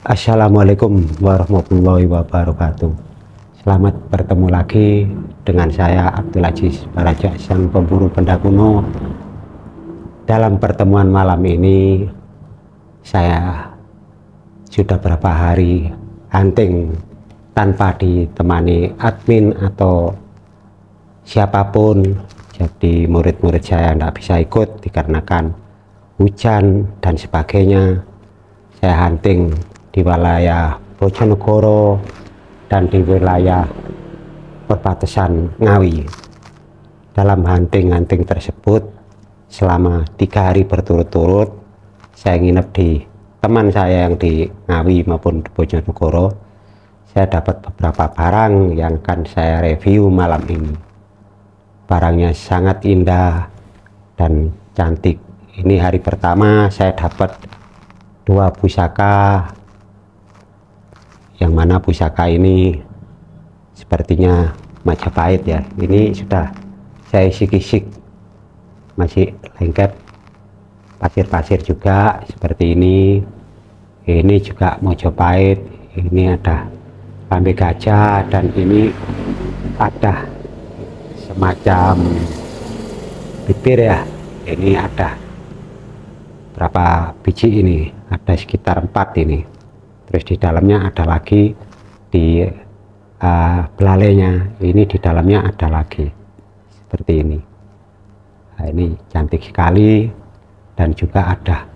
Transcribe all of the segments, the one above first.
Assalamualaikum warahmatullahi wabarakatuh. Selamat bertemu lagi dengan saya Abdul Aziz Baraja, sang pemburu benda kuno. Dalam pertemuan malam ini saya sudah berapa hari hunting tanpa ditemani admin atau siapapun. Jadi murid-murid saya tidak bisa ikut dikarenakan hujan dan sebagainya. Saya hunting di wilayah Bojonegoro dan di wilayah perbatasan Ngawi. Dalam hunting tersebut selama 3 hari berturut-turut saya nginep di teman saya yang di Ngawi maupun di Bojonegoro. Saya dapat beberapa barang yang akan saya review malam ini. Barangnya sangat indah dan cantik. Ini hari pertama saya dapat 2 pusaka, yang mana pusaka ini sepertinya Majapahit ya. Ini sudah saya isi-kisik, masih lengket, pasir-pasir juga seperti ini. Ini juga Majapahit. Ini ada lambe gajah dan ini ada semacam bibir ya. Ini ada berapa biji ini? Ada sekitar 4 ini. Terus di dalamnya ada lagi di belalainya. Ini di dalamnya ada lagi seperti ini. Nah, ini cantik sekali dan juga ada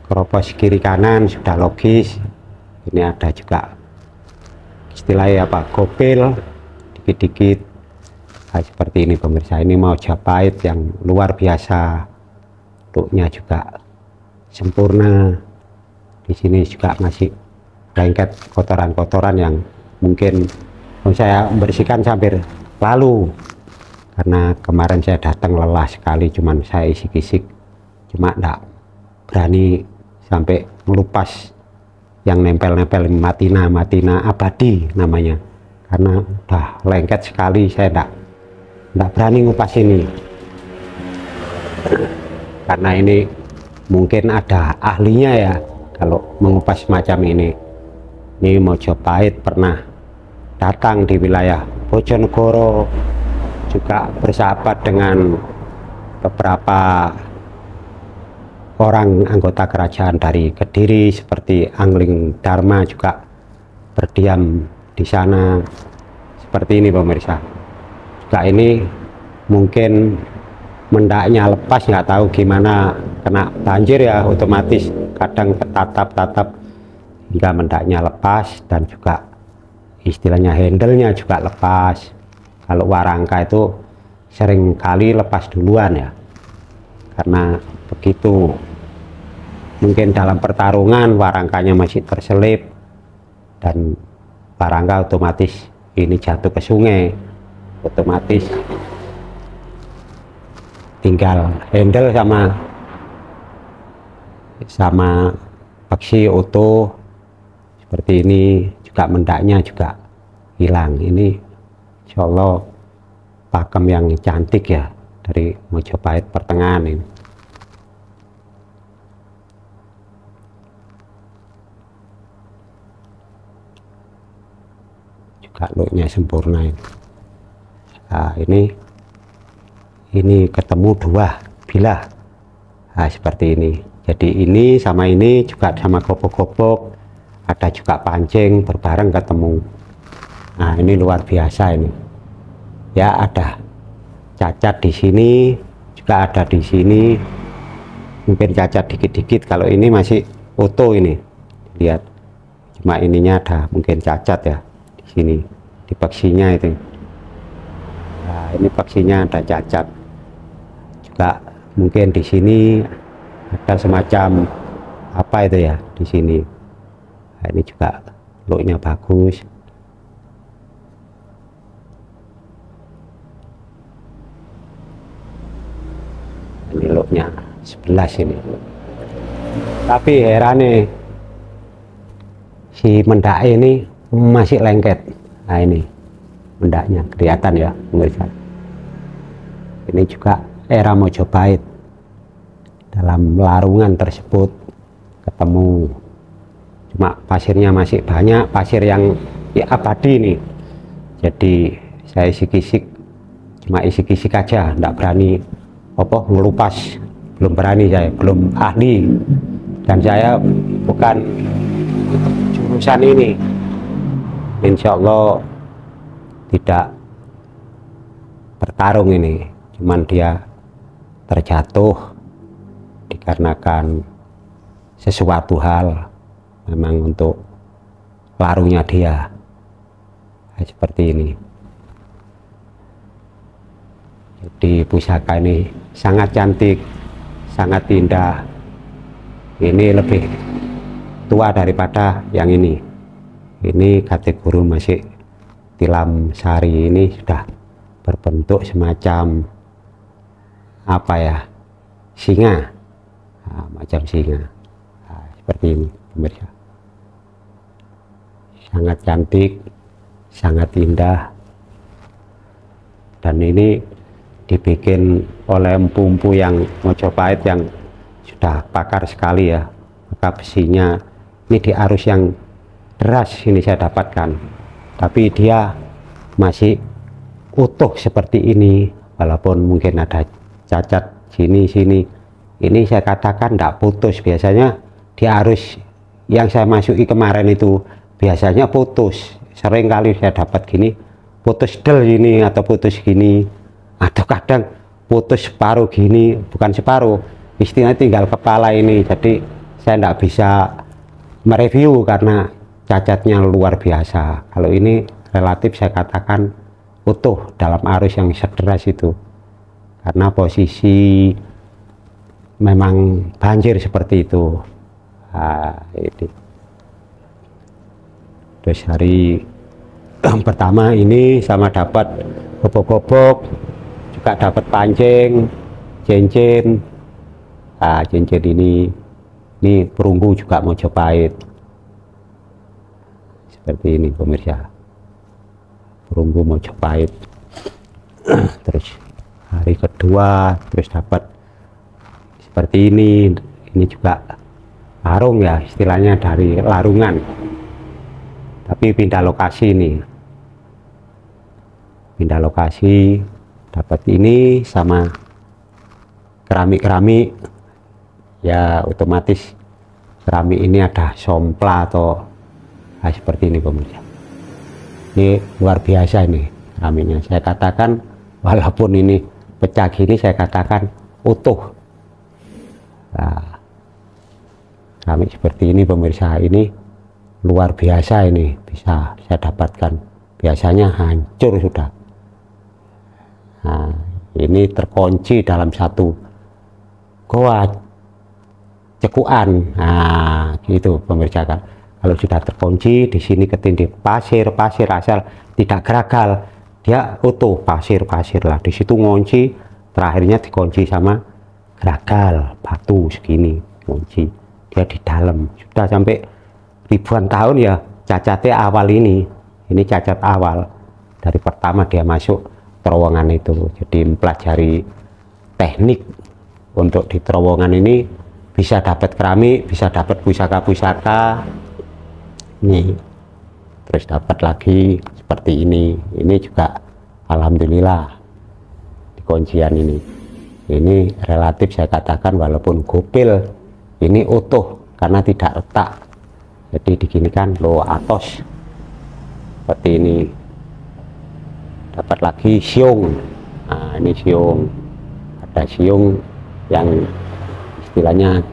keropos kiri kanan sudah logis. Ini ada juga istilahnya apa, gopil dikit-dikit. Nah, seperti ini pemirsa. Ini Majapahit yang luar biasa. Bentuknya juga sempurna. Di sini juga masih lengket kotoran-kotoran yang mungkin saya bersihkan sambil lalu, karena kemarin saya datang lelah sekali, cuman saya isi-kisik, cuma enggak berani sampai melupas yang nempel-nempel matina abadi namanya, karena udah lengket sekali. Saya enggak berani ngupas ini karena ini mungkin ada ahlinya ya kalau mengupas macam ini. Ini Majapahit pernah datang di wilayah Bojonegoro, juga bersahabat dengan beberapa orang anggota kerajaan dari Kediri seperti Angling Dharma, juga berdiam di sana. Seperti ini pemirsa. Juga ini mungkin mendaknya lepas, nggak tahu gimana, kena banjir ya, otomatis kadang ketatap-tatap hingga mendaknya lepas, dan juga istilahnya handle-nya juga lepas. Kalau warangka itu sering kali lepas duluan ya, karena begitu mungkin dalam pertarungan warangkanya masih terselip dan warangka otomatis ini jatuh ke sungai, otomatis tinggal handle sama paksi oto seperti ini. Juga mendaknya juga hilang. Ini insya Allah pakem yang cantik ya dari Majapahit pertengahan ini. Juga looknya sempurna ini. Nah, ini ketemu 2 bilah. Nah, seperti ini. Jadi ini sama ini juga sama gobok-gobok, ada juga pancing berbareng ketemu. Nah, ini luar biasa ini ya. Ada cacat di sini, juga ada di sini, mungkin cacat dikit-dikit. Kalau ini masih utuh, ini lihat, cuma ininya ada mungkin cacat ya di sini, di paksinya itu. Nah, ini paksinya ada cacat juga, mungkin di sini ada semacam apa itu ya di sini. Nah, ini juga looknya bagus. Ini looknya 11 ini. Tapi herannya si mendak ini masih lengket. Nah, ini mendaknya kelihatan ya pemirsa. Ini juga era Majapahit. Dalam larungan tersebut ketemu cuma pasirnya masih banyak, pasir yang ya abadi nih. Jadi saya isik-isik, cuma isik-isik aja, enggak berani apa ngelupas, belum berani, saya belum ahli, dan saya bukan jurusan ini. Insya Allah tidak bertarung ini, cuman dia terjatuh dikarenakan sesuatu hal, memang untuk larunya dia seperti ini. Jadi pusaka ini sangat cantik, sangat indah. Ini lebih tua daripada yang ini. Ini kategori masih tilam sari, ini sudah berbentuk semacam apa ya, singa, nah, macam singa. Nah, seperti ini pemirsa. Sangat cantik, sangat indah, dan ini dibikin oleh empu-empu yang Mojopahit yang sudah pakar sekali ya. Maka besinya ini di arus yang deras ini saya dapatkan, tapi dia masih utuh seperti ini, walaupun mungkin ada cacat sini. Ini saya katakan tidak putus. Biasanya di arus yang saya masuki kemarin itu biasanya putus. Sering kali saya dapat gini, putus del gini atau putus gini, atau kadang putus separuh gini, bukan separuh, istilahnya tinggal kepala ini. Jadi saya tidak bisa mereview karena cacatnya luar biasa. Kalau ini relatif saya katakan utuh dalam arus yang sederas itu, karena posisi memang banjir seperti itu. Nah, ini. Terus hari pertama ini sama dapat gobok-gobok, juga dapat pancing, cincin. Nah, cincin ini perunggu juga Mojopahit. Seperti ini pemirsa, perunggu Mojopahit. Terus hari kedua terus dapat seperti ini juga larung ya, istilahnya dari larungan, tapi pindah lokasi nih, pindah lokasi, dapat ini sama keramik ya, otomatis keramik ini ada sompla atau seperti ini pemirsa. Ini luar biasa ini keramiknya, saya katakan walaupun ini pecah gini saya katakan utuh. Nah, keramik seperti ini pemirsa, ini luar biasa, ini bisa saya dapatkan, biasanya hancur sudah. Nah, ini terkunci dalam satu goa cekuan. Nah, gitu pemirsa kan. Kalau sudah terkunci di sini ketindih pasir asal tidak geragal, dia utuh pasir lah. Di situ ngunci, terakhirnya dikunci sama geragal batu segini, kunci dia di dalam. Sudah sampai ribuan tahun ya cacatnya awal ini cacat awal dari pertama dia masuk terowongan itu. Jadi mempelajari teknik untuk di terowongan ini, bisa dapat keramik, bisa dapat pusaka-pusaka nih, terus dapat lagi seperti ini juga alhamdulillah di kuncian ini relatif saya katakan walaupun gopil ini utuh karena tidak retak. Jadi diginikan lo atos seperti ini. Dapat lagi siung. Nah, ini siung, ada siung yang istilahnya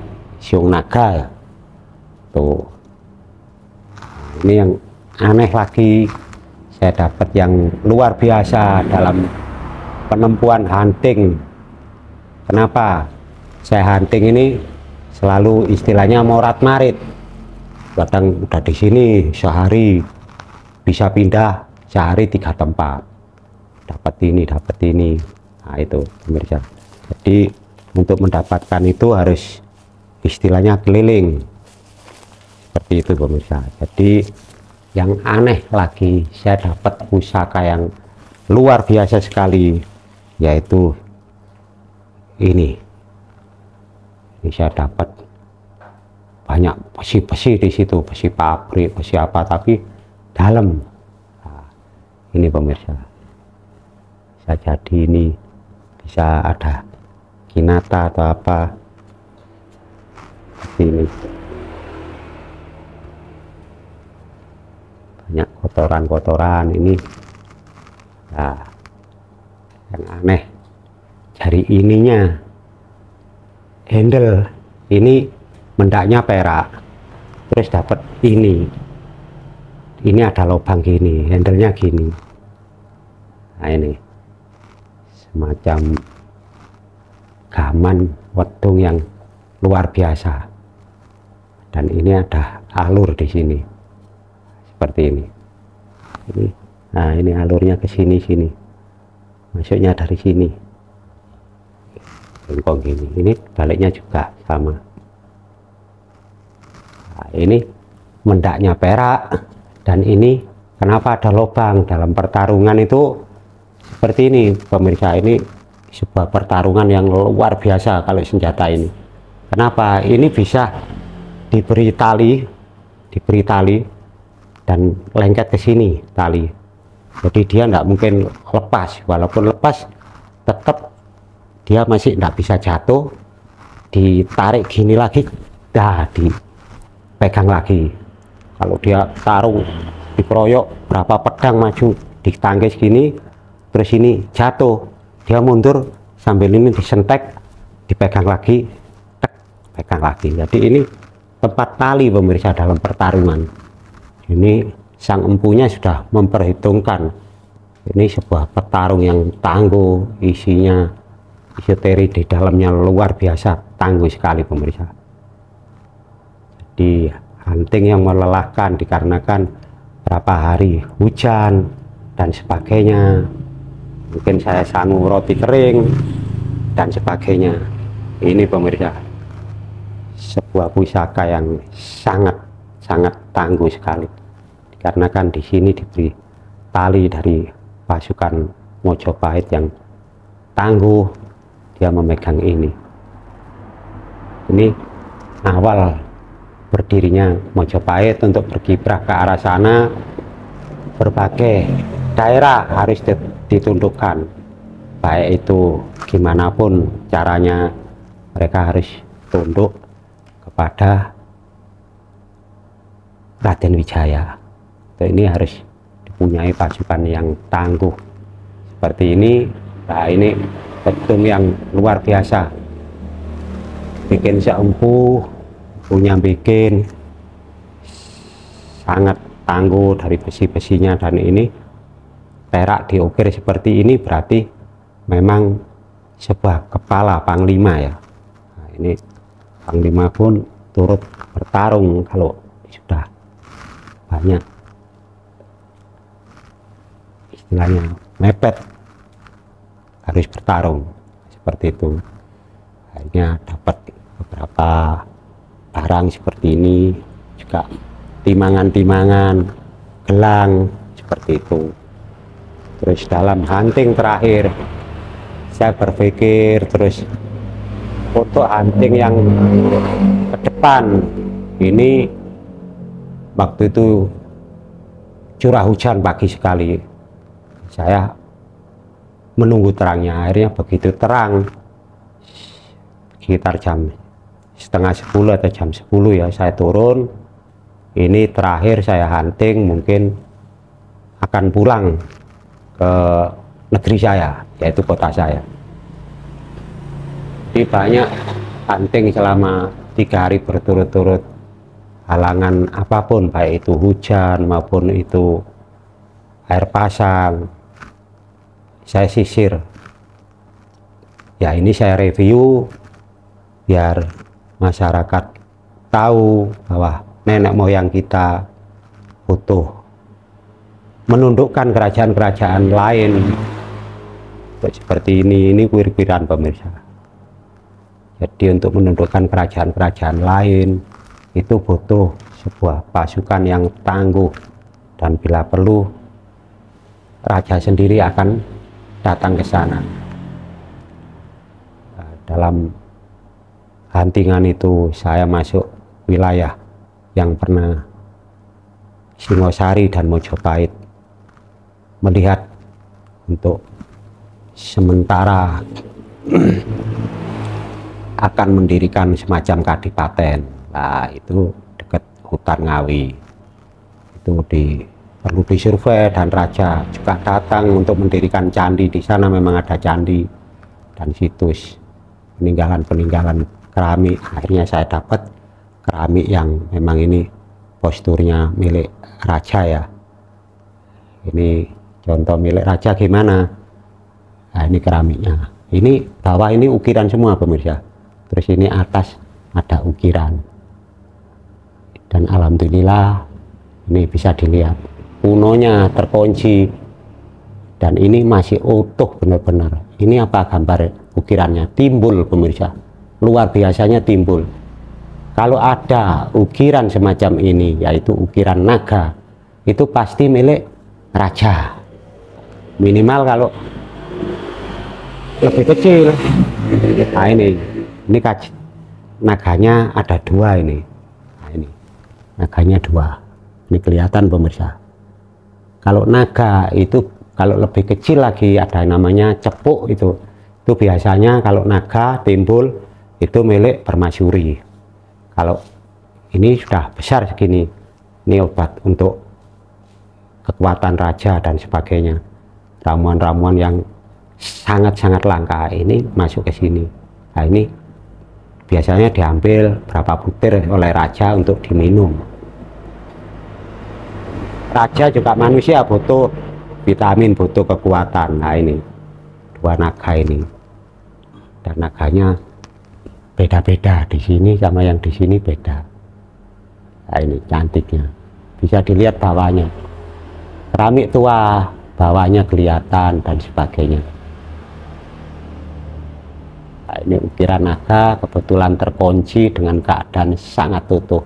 siung naga tuh. Ini yang aneh lagi, saya dapat yang luar biasa dalam penempuan hunting. Kenapa saya hunting ini selalu istilahnya morat marit, kadang udah di sini sehari bisa pindah sehari 3 tempat, dapat ini. Nah itu pemirsa, jadi untuk mendapatkan itu harus istilahnya keliling seperti itu pemirsa. Jadi yang aneh lagi, saya dapat pusaka yang luar biasa sekali, yaitu ini saya dapat banyak besi-besi di situ, besi pabrik, besi apa, tapi dalam. Nah, ini pemirsa, bisa jadi ini bisa ada kinata atau apa seperti ini. Banyak kotoran-kotoran ini. Nah, yang aneh dari ininya, handle ini mendaknya perak, terus dapat ini ada lubang gini, handlenya gini. Nah, ini semacam gaman wedung yang luar biasa, dan ini ada alur di sini seperti ini. Nah, ini alurnya ke sini, masuknya dari sini, bengkok gini. Ini baliknya juga sama. Nah, ini mendaknya perak, dan ini kenapa ada lubang dalam pertarungan itu seperti ini pemirsa. Ini sebuah pertarungan yang luar biasa kalau senjata ini. Kenapa? Ini bisa diberi tali dan lengket ke sini tali. Jadi dia tidak mungkin lepas, walaupun lepas tetap dia masih tidak bisa jatuh. Ditarik gini lagi, dah dipegang lagi. Kalau dia taruh dikeroyok berapa pedang maju ditangkis gini, terus ini jatuh, dia mundur sambil ini disentek, dipegang lagi, tek, pegang lagi. Jadi ini tempat tali pemirsa dalam pertarungan. Ini sang empunya sudah memperhitungkan ini sebuah petarung yang tangguh, isinya isoteri di dalamnya luar biasa, tangguh sekali pemirsa. Jadi hunting yang melelahkan dikarenakan berapa hari hujan dan sebagainya. Mungkin saya sanggup roti kering dan sebagainya. Ini pemirsa, sebuah pusaka yang sangat tangguh sekali, dikarenakan di sini diberi tali dari pasukan Mojopahit yang tangguh. Dia memegang ini awal berdirinya Mojopahit. Untuk berkiprah ke arah sana, berbagai daerah harus ditundukkan, baik itu gimana pun caranya, mereka harus tunduk kepada Raden Wijaya. Ini harus dipunyai pasukan yang tangguh seperti ini. Nah, ini pedung yang luar biasa, bikin seempuh punya, bikin sangat tangguh dari besi-besinya. Dan ini perak diukir seperti ini, berarti memang sebuah kepala panglima ya. Nah, ini panglima pun turut bertarung kalau sudah banyak istilahnya mepet, harus bertarung seperti itu. Akhirnya dapat beberapa barang seperti ini, juga timangan-timangan, gelang seperti itu. Terus dalam hunting terakhir saya berpikir terus untuk hunting yang ke depan ini, waktu itu curah hujan pagi sekali, saya menunggu terangnya. Akhirnya begitu terang, sekitar jam setengah 10 atau jam 10 ya, saya turun. Ini terakhir saya hunting, mungkin akan pulang ke negeri saya, yaitu kota saya. Jadi banyak hunting selama 3 hari berturut-turut, halangan apapun, baik itu hujan maupun itu air pasang, saya sisir. Ya, ini saya review biar masyarakat tahu bahwa nenek moyang kita butuh menundukkan kerajaan-kerajaan lain. Seperti ini kuir-kuiran pemirsa. Jadi untuk menundukkan kerajaan-kerajaan lain itu butuh sebuah pasukan yang tangguh, dan bila perlu raja sendiri akan datang ke sana. Dalam huntingan itu saya masuk wilayah yang pernah Singosari dan Mojopahit melihat untuk sementara akan mendirikan semacam kadipaten. Nah, itu dekat hutan Ngawi. Itu perlu disurvei, dan raja juga datang untuk mendirikan candi di sana. Memang ada candi dan situs peninggalan-peninggalan keramik. Akhirnya saya dapat keramik yang memang ini posturnya milik raja ya. Ini contoh milik raja gimana. Nah, ini keramiknya. Ini bawah ini ukiran semua pemirsa. Terus ini atas ada ukiran. Dan alhamdulillah ini bisa dilihat kunonya terkunci, dan ini masih utuh benar-benar. Ini apa gambar ukirannya? Timbul pemirsa, luar biasanya timbul. Kalau ada ukiran semacam ini, yaitu ukiran naga, itu pasti milik raja. Minimal kalau lebih kecil. Nah, ini naganya ada dua ini. Nah, ini naganya dua. Ini kelihatan pemirsa. Kalau naga itu kalau lebih kecil lagi ada namanya cepuk itu biasanya kalau naga timbul itu milik permaisuri. Kalau ini sudah besar segini, ini obat untuk kekuatan raja dan sebagainya. Ramuan-ramuan yang sangat-sangat langka ini masuk ke sini. Nah, ini biasanya diambil berapa butir oleh raja untuk diminum. Raja juga manusia butuh vitamin, butuh kekuatan. Nah, ini dua naga ini, dan naganya beda-beda, di sini sama yang di sini beda. Nah, ini cantiknya, bisa dilihat bawahnya, keramik tua, bawahnya kelihatan dan sebagainya. Nah, ini ukiran naga kebetulan terkunci dengan keadaan sangat utuh.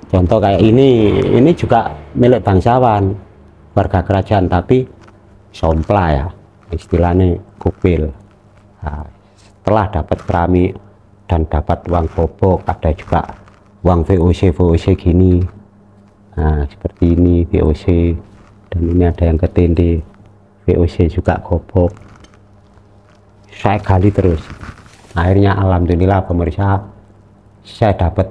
Contoh kayak ini juga milik bangsawan, warga kerajaan, tapi sompla ya, istilahnya kupil. Nah, setelah dapat keramik dan dapat uang bobok, ada juga uang VOC gini. Nah, seperti ini VOC, dan ini ada yang ketindi VOC juga gobok. Saya gali terus, akhirnya alhamdulillah pemirsa, saya dapat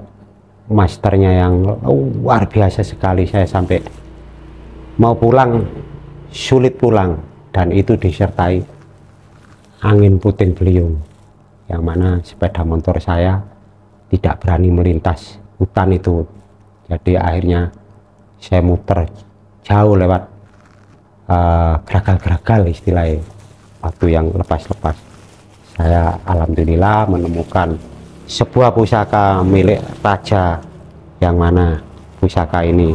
masternya yang luar biasa sekali. Saya sampai mau pulang sulit pulang, dan itu disertai angin puting beliung, yang mana sepeda motor saya tidak berani melintas hutan itu. Jadi akhirnya saya muter jauh lewat geragal-geragal istilahnya, waktu yang lepas-lepas. Saya alhamdulillah menemukan sebuah pusaka milik raja, yang mana pusaka ini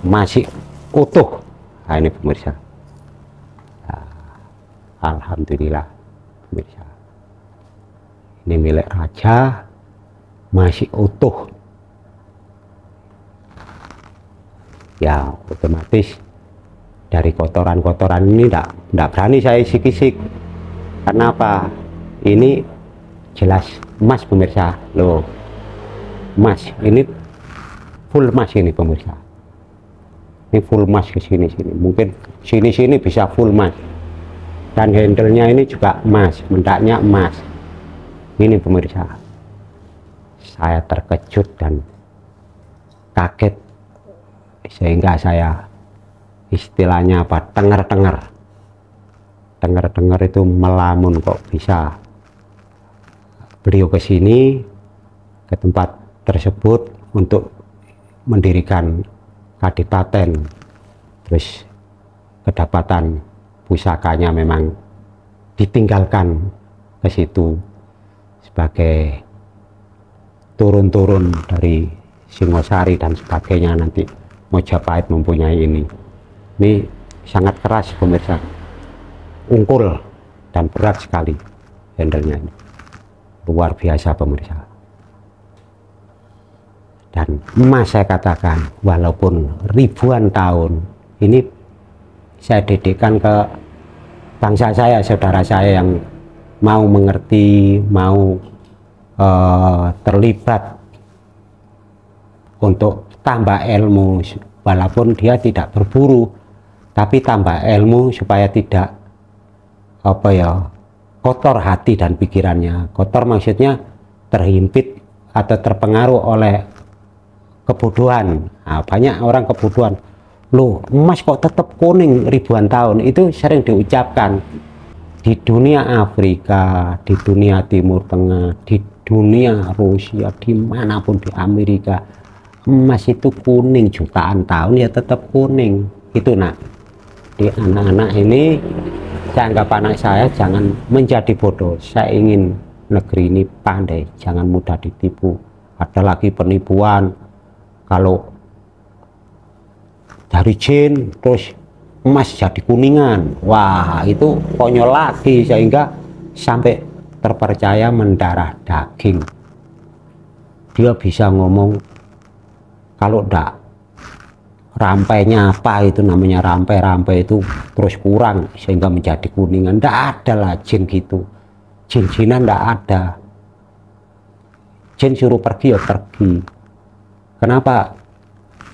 masih utuh. Nah, ini pemirsa, alhamdulillah pemirsa, ini milik raja masih utuh. Ya otomatis dari kotoran-kotoran ini tidak berani saya isik-isik. Karena apa? Ini jelas emas pemirsa, loh, emas ini full emas ini pemirsa, ini full emas ke sini, mungkin sini bisa full emas, dan handle-nya ini juga emas, mendaknya emas. Ini pemirsa, saya terkejut dan kaget, sehingga saya istilahnya apa, tenger-tenger itu melamun, kok bisa beliau ke sini, ke tempat tersebut untuk mendirikan kadipaten, terus kedapatan pusakanya memang ditinggalkan ke situ sebagai turun-turun dari Singosari dan sebagainya. Nanti Mojopahit mempunyai ini sangat keras pemirsa, ungkul dan berat sekali handle-nya ini. Luar biasa pemirsa. Dan emas, saya katakan, walaupun ribuan tahun ini saya didikkan ke bangsa saya, saudara saya yang mau mengerti, mau terlibat untuk tambah ilmu, walaupun dia tidak berburu, tapi tambah ilmu supaya tidak kotor hati dan pikirannya. Kotor maksudnya terhimpit atau terpengaruh oleh kebodohan. Nah, banyak orang kebodohan, loh emas kok tetap kuning ribuan tahun, itu sering diucapkan. Di dunia Afrika, di dunia Timur Tengah, di dunia Rusia, dimanapun, di Amerika, emas itu kuning jutaan tahun ya tetap kuning. Itu nak, di anak-anak ini saya anggap anak saya jangan menjadi bodoh. Saya ingin negeri ini pandai, jangan mudah ditipu. Ada lagi penipuan, kalau dari jin terus emas jadi kuningan, wah itu konyol lagi, sehingga sampai terpercaya mendarah daging. Dia bisa ngomong kalau ndak rampainya apa, itu namanya rampai itu terus kurang sehingga menjadi kuningan. Ndak ada lah jin gitu, jin-jinan ndak ada. Jin suruh pergi ya pergi. Kenapa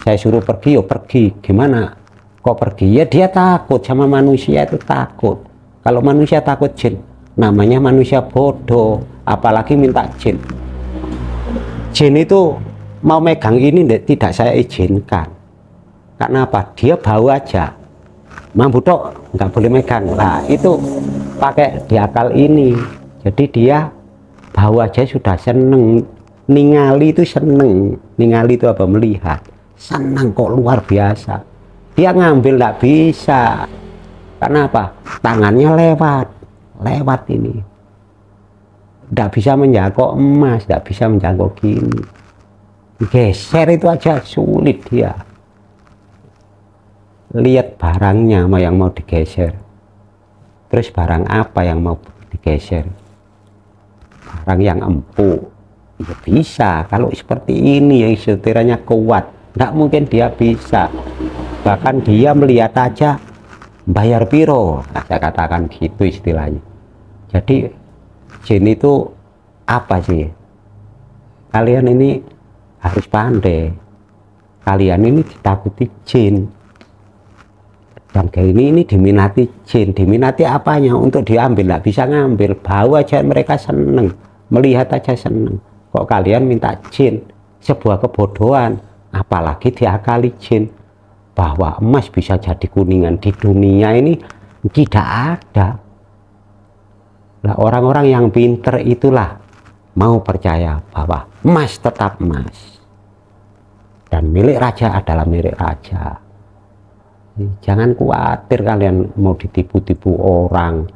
saya suruh pergi ya pergi? Gimana kok pergi? Ya dia takut sama manusia, itu takut. Kalau manusia takut jin, namanya manusia bodoh, apalagi minta jin. Jin itu mau megang ini tidak saya izinkan. Karena apa? Dia bau aja, mampu tok, nggak boleh megang. Nah itu pakai di akal ini, jadi dia bau aja sudah seneng. Ningali itu seneng, ningali itu apa? Melihat, senang kok, luar biasa. Dia ngambil nggak bisa, karena apa? Tangannya lewat ini, nggak bisa menjangkau emas, nggak bisa menjangkau gini. Geser itu aja sulit dia. Lihat barangnya yang mau digeser, terus barang apa yang mau digeser? Barang yang empuk, ya bisa. Kalau seperti ini yang sekiranya kuat, nggak mungkin dia bisa. Bahkan dia melihat aja bayar piro, nah, saya katakan gitu istilahnya. Jadi jin itu apa sih? Kalian ini harus pandai. Kalian ini ditakuti jin, dan kayak ini diminati jin. Diminati apanya? Untuk diambil, nggak bisa ngambil. Bau aja mereka seneng, melihat aja seneng. Kok kalian minta jin? Sebuah kebodohan. Apalagi diakali jin bahwa emas bisa jadi kuningan. Di dunia ini tidak ada. Nah, orang-orang yang pinter itulah mau percaya bahwa emas tetap emas, dan milik raja adalah milik raja. Jangan khawatir kalian mau ditipu-tipu orang.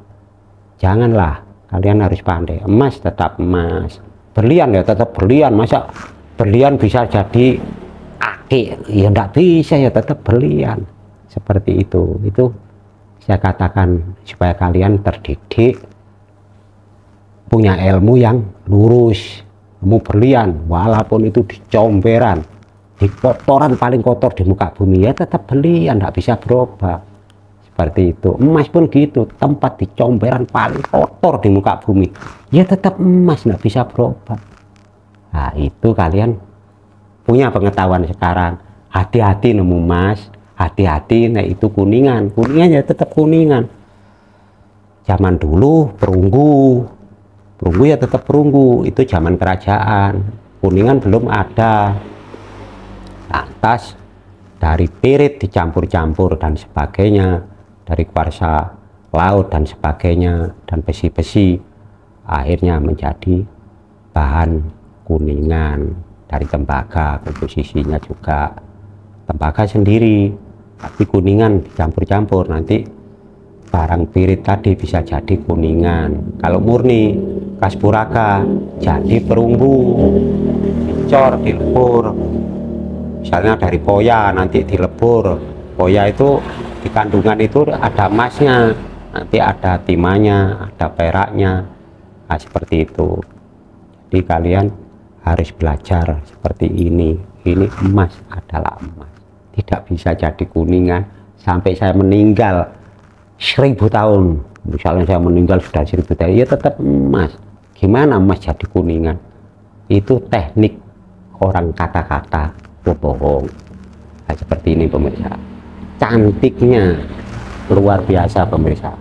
Janganlah, kalian harus pandai. Emas tetap emas, berlian ya tetap berlian. Masa berlian bisa jadi aki? Ya enggak bisa, ya tetap berlian. Seperti itu saya katakan supaya kalian terdidik, punya ilmu yang lurus. Ilmu berlian walaupun itu di comberan, di kotoran paling kotor di muka bumi, ya tetap berlian, nggak bisa berubah. Seperti itu. Emas pun gitu, tempat di comberan paling kotor di muka bumi, ya tetap emas, nggak bisa berubah. Nah itu kalian punya pengetahuan sekarang. Hati-hati nemu emas, hati-hati, nah itu kuningan, kuningannya tetap kuningan. Zaman dulu perunggu ya tetap perunggu, itu zaman kerajaan. Kuningan belum ada. Lantas dari pirit dicampur-campur dan sebagainya, dari kuarsa laut dan sebagainya, dan besi-besi, akhirnya menjadi bahan kuningan. Dari tembaga, komposisinya juga tembaga sendiri, tapi kuningan dicampur-campur, nanti barang pirit tadi bisa jadi kuningan. Kalau murni kaspuraga jadi perunggu, dicor, dilebur. Misalnya dari poya, nanti dilebur. Poya itu di kandungan itu ada emasnya, nanti ada timahnya, ada peraknya. Nah, seperti itu. Jadi kalian harus belajar seperti ini. Ini emas adalah emas, tidak bisa jadi kuningan. Sampai saya meninggal 1000 tahun, misalnya saya meninggal sudah 1000 tahun, ya tetap emas. Gimana emas jadi kuningan? Itu teknik orang kata-kata, aku bohong. Nah, seperti ini pemirsa, cantiknya luar biasa pemirsa.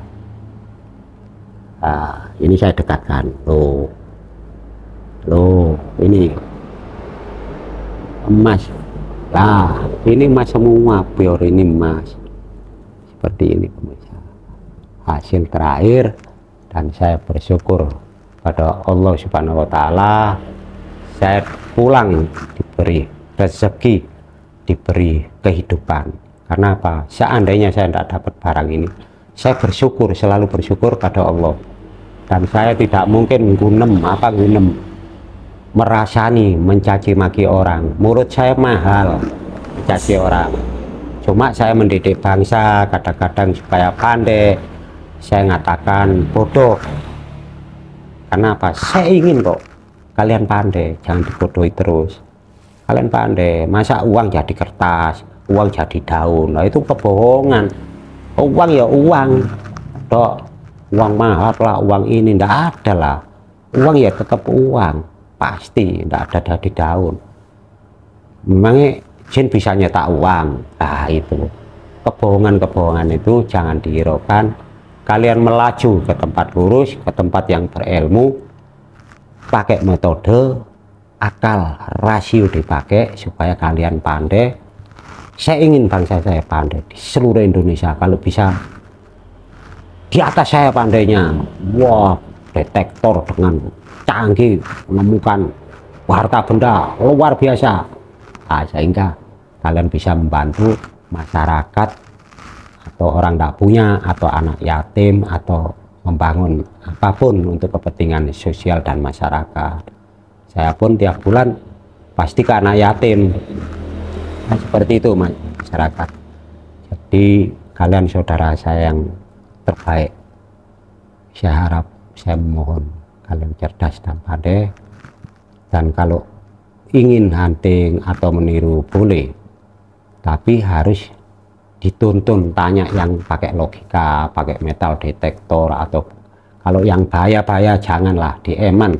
Nah, ini saya dekatkan, loh ini emas. Nah, ini emas semua, pure ini emas. Seperti ini pemirsa, hasil terakhir. Dan saya bersyukur pada Allah Subhanahu wa Ta'ala, saya pulang diberi rezeki, diberi kehidupan. Karena apa? Seandainya saya tidak dapat barang ini, saya bersyukur, selalu bersyukur pada Allah. Dan saya tidak mungkin gunem merasani mencaci maki orang. Mulut saya mahal mencaci orang. Cuma saya mendidik bangsa kadang-kadang supaya pandai. Saya ngatakan bodoh. Karena apa? Saya ingin kok kalian pandai, jangan dibodohi terus. Kalian pandai, masa uang jadi kertas, uang jadi daun. Nah, itu kebohongan. Uang ya uang, dok. Uang mahal lah, uang ini ndak ada lah. Uang ya tetap uang, pasti ndak ada jadi daun. Memangnya jin bisa nyetak uang? Nah, itu kebohongan-kebohongan itu jangan dihiraukan. Kalian melaju ke tempat lurus, ke tempat yang berilmu, pakai metode, akal, rasio dipakai supaya kalian pandai. Saya ingin bangsa saya pandai di seluruh Indonesia, kalau bisa di atas saya pandainya. Wah, detektor dengan canggih menemukan harta benda luar biasa. Nah, sehingga kalian bisa membantu masyarakat, atau orang tidak punya, atau anak yatim, atau membangun apapun untuk kepentingan sosial dan masyarakat. Saya pun tiap bulan pasti ke anak yatim. Nah, seperti itu masyarakat. Jadi kalian saudara saya yang terbaik. Saya harap, saya mohon kalian cerdas dan pandai. Dan kalau ingin hunting atau meniru boleh, tapi harus dituntun, tanya yang pakai logika, pakai metal detektor. Atau kalau yang bahaya-bahaya janganlah, dieman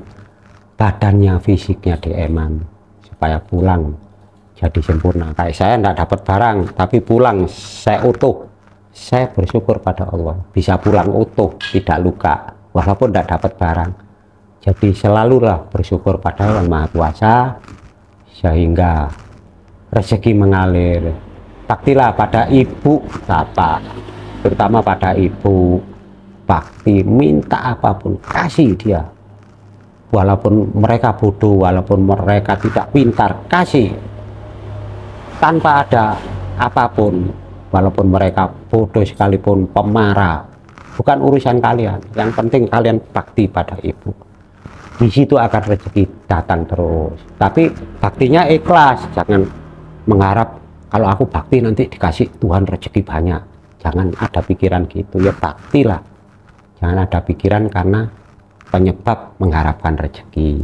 badannya, fisiknya dieman, supaya pulang jadi sempurna. Kayak saya tidak dapat barang tapi pulang saya utuh, saya bersyukur pada Allah bisa pulang utuh, tidak luka walaupun tidak dapat barang. Jadi selalulah bersyukur pada Yang Maha Kuasa, sehingga rezeki mengalir. Baktilah pada ibu bapak, terutama pada ibu, bakti, minta apapun kasih dia, walaupun mereka bodoh, walaupun mereka tidak pintar, kasih tanpa ada apapun. Walaupun mereka bodoh sekalipun, pemarah, bukan urusan kalian. Yang penting kalian bakti pada ibu, di situ akan rezeki datang terus. Tapi baktinya ikhlas, jangan mengharap kalau aku bakti nanti dikasih Tuhan rezeki banyak. Jangan ada pikiran gitu ya, baktilah. Jangan ada pikiran karena penyebab mengharapkan rezeki.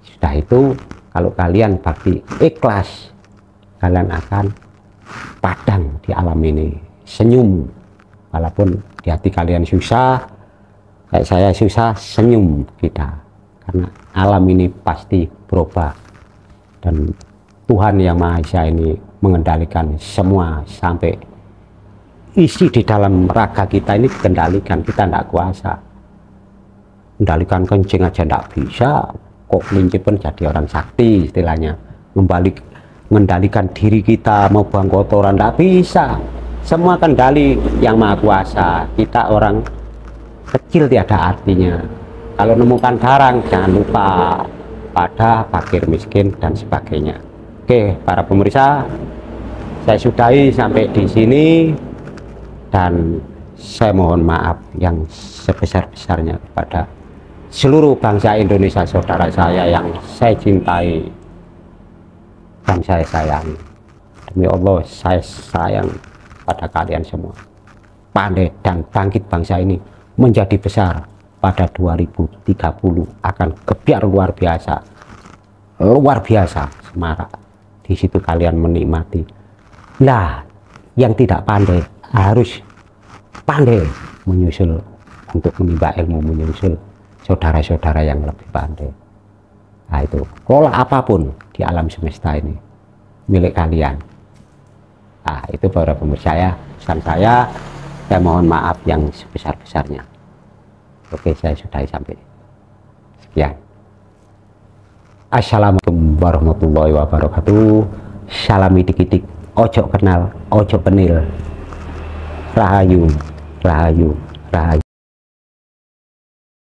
Sudah itu, kalau kalian bakti ikhlas, kalian akan padang di alam ini, senyum. Walaupun di hati kalian susah, kayak saya susah, senyum kita. Karena alam ini pasti berubah. Dan Tuhan Yang Maha Esa ini mengendalikan semua, sampai isi di dalam raga kita ini dikendalikan. Kita tidak kuasa kendalikan kencing aja tidak bisa, kok kelinci pun jadi orang sakti istilahnya. Mengendalikan diri kita, mau buang kotoran tidak bisa. Semua kendali Yang Maha Kuasa. Kita orang kecil tiada artinya. Kalau menemukan barang jangan lupa pada fakir miskin dan sebagainya. Oke, para pemirsa, saya sudahi sampai di sini, dan saya mohon maaf yang sebesar-besarnya kepada seluruh bangsa Indonesia, saudara saya yang saya cintai dan saya sayangi. Demi Allah, saya sayang pada kalian semua. Pandai dan bangkit bangsa ini menjadi besar pada 2030, akan kebiar luar biasa semarak. Di situ kalian menikmati. Nah, yang tidak pandai harus pandai menyusul, untuk menimba ilmu, menyusul saudara-saudara yang lebih pandai. Nah, itu kelola apapun di alam semesta ini, milik kalian. Nah, itu para pemirsa ya, pesan saya mohon maaf yang sebesar-besarnya. Oke, saya sudahi sampai sekian. Assalamualaikum warahmatullahi wabarakatuh. Salam idik-idik, ojo kenal, ojo penil. Rahayu, rahayu, rahayu.